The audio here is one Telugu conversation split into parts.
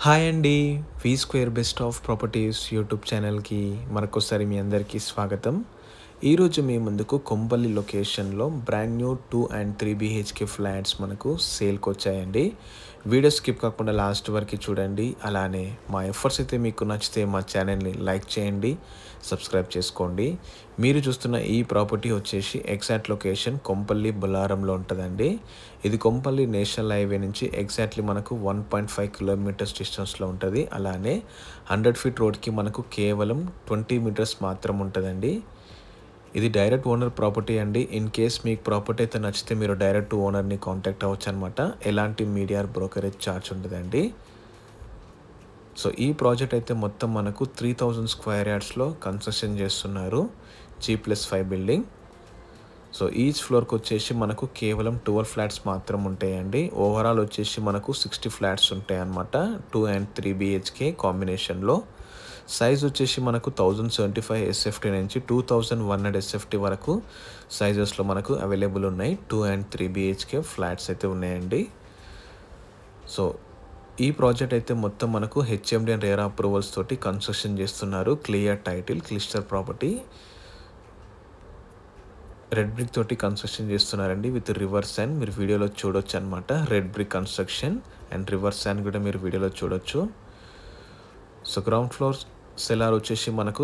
హాయ్ అండి. V Square Best of Properties YouTube ఛానల్‌కి మరొకసారి మీ అందరికీ స్వాగతం. ఈరోజు మీ ముందుకు కొంపల్లి లొకేషన్‌లో brand new 2 and 3 BHK flats మనకు సేల్‌కొచ్చాయండి. వీడియో స్కిప్ కాకుండా లాస్ట్ వరకు చూడండి. అలానే మా ఎఫర్ట్స్ అయితే మీకు నచ్చితే మా ఛానల్‌ని లైక్ చేయండి, సబ్స్క్రైబ్ చేసుకోండి. మీరు చూస్తున్న ఈ ప్రాపర్టీ వచ్చేసి ఎగ్జాక్ట్ లొకేషన్ కొంపల్లి బొల్లారంలో ఉంటదండి. ఇది కొంపల్లి నేషనల్ హైవే నుంచి ఎగ్జాక్ట్‌లీ మనకు 1.5 కిలోమీటర్స్ డిస్టెన్స్‌లో ఉంటది. అలానే 100 ఫీట్ రోడ్‌కి మనకు కేవలం 20 మీటర్స్ మాత్రం ఉంటదండి. ఇది డైరెక్ట్ ఓనర్ ప్రాపర్టీ అండి. ఇన్ కేస్ మీకు ప్రాపర్టీ అయితే నచ్చితే మీరు డైరెక్ట్ ఓనర్‌ని కాంటాక్ట్ అవ్వచ్చనమాట. ఎలాంటి మీడియా బ్రోకరేజ్ ఛార్జ్ ఉండదండి. సో, ఈ ప్రాజెక్ట్ అయితే మొత్తం మనకు 3000 స్క్వేర్ యార్డ్స్‌లో కన్స్ట్రక్షన్ చేస్తున్నారు. G+5 building. సో, ఈచ్ ఫ్లోర్‌కి వచ్చేసి మనకు కేవలం 12 ఫ్లాట్స్ మాత్రం ఉంటాయండి. ఓవరాల్ వచ్చేసి మనకు 60 ఫ్లాట్స్ ఉంటాయన్నమాట. 2 అండ్ 3 బీహెచ్‌కే కాంబినేషన్‌లో. సైజ్ వచ్చేసి మనకు 1075 ఎస్ఎఫ్టీ నుంచి 2100 ఎస్ఎఫ్టీ వరకు సైజెస్‌లో మనకు అవైలబుల్ ఉన్నాయి. 2 అండ్ 3 బీహెచ్‌కే ఫ్లాట్స్ అయితే ఉన్నాయండి. సో, ఈ ప్రాజెక్ట్ అయితే మొత్తం మనకు హెచ్ఎండి అండ్ రేరా అప్రూవల్స్ తోటి కన్స్ట్రక్షన్ చేస్తున్నారు. Clear title, cluster property. Red brick తోటి కన్స్ట్రక్షన్ చేస్తున్నారండి విత్ రివర్ శాండ్. మీరు వీడియోలో చూడొచ్చు అనమాట. Red brick construction and river sand కూడా మీరు వీడియోలో చూడొచ్చు. సో, గ్రౌండ్ ఫ్లోర్ సెలార్ వచ్చేసి మనకు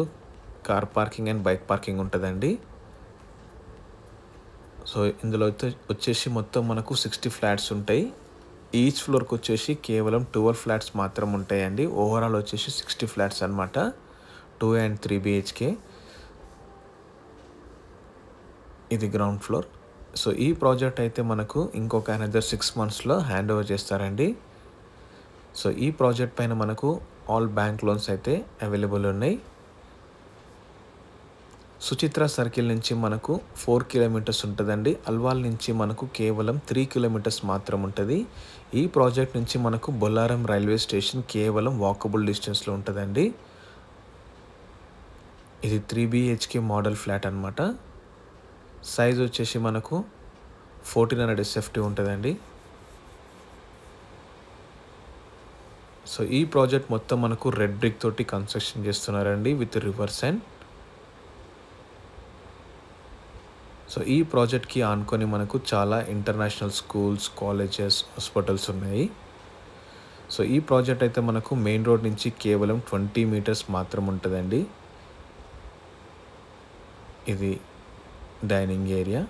car parking and bike parking ఉంటుందండి. సో, ఇందులో అయితే వచ్చేసి మొత్తం మనకు 60 ఫ్లాట్స్ ఉంటాయి. ఈచ్ ఫ్లోర్కి వచ్చేసి కేవలం 12 ఫ్లాట్స్ మాత్రం ఉంటాయండి. ఓవరాల్ వచ్చేసి 60 ఫ్లాట్స్ అనమాట. 2 అండ్ 3 బీహెచ్కే. ఇది గ్రౌండ్ ఫ్లోర్. సో, ఈ ప్రాజెక్ట్ అయితే మనకు ఇంకొక అనదర్ 6 మంత్స్‌లో హ్యాండ్ ఓవర్ చేస్తారండి. సో, ఈ ప్రాజెక్ట్ పైన మనకు ఆల్ బ్యాంక్ లోన్స్ అయితే అవైలబుల్ ఉన్నాయి. సుచిత్ర సర్కిల్ నుంచి మనకు 4 కిలోమీటర్స్ ఉంటుందండి. అల్వాల్ నుంచి మనకు కేవలం 3 కిలోమీటర్స్ మాత్రం ఉంటుంది. ఈ ప్రాజెక్ట్ నుంచి మనకు బొల్లారం రైల్వే స్టేషన్ కేవలం వాకబుల్ డిస్టెన్స్‌లో ఉంటుందండి. ఇది 3 బీహెచ్‌కే మోడల్ ఫ్లాట్ అనమాట. సైజ్ వచ్చేసి మనకు 1400 ఎస్ఎఫ్టీ ఉంటుందండి. సో, ఈ ప్రాజెక్ట్ మొత్తం మనకు రెడ్ బ్రిక్ తోటి కన్స్ట్రక్షన్ చేస్తున్నారండి విత్ రివర్ శాండ్. సో, ఈ ప్రాజెక్ట్‌కి ఆనుకొని మనకు చాలా ఇంటర్నేషనల్ స్కూల్స్, కాలేజెస్, హాస్పిటల్స్ ఉన్నాయి. సో, ఈ ప్రాజెక్ట్ అయితే మనకు మెయిన్ రోడ్ నుంచి కేవలం 20 మీటర్స్ మాత్రం ఉంటుందండి. ఇది డైనింగ్ ఏరియా.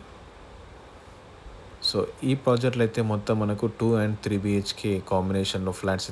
సో, ఈ ప్రాజెక్ట్‌లో అయితే మొత్తం మనకు 2 అండ్ 3 బీహెచ్‌కే కాంబినేషన్‌లో ఫ్లాట్స్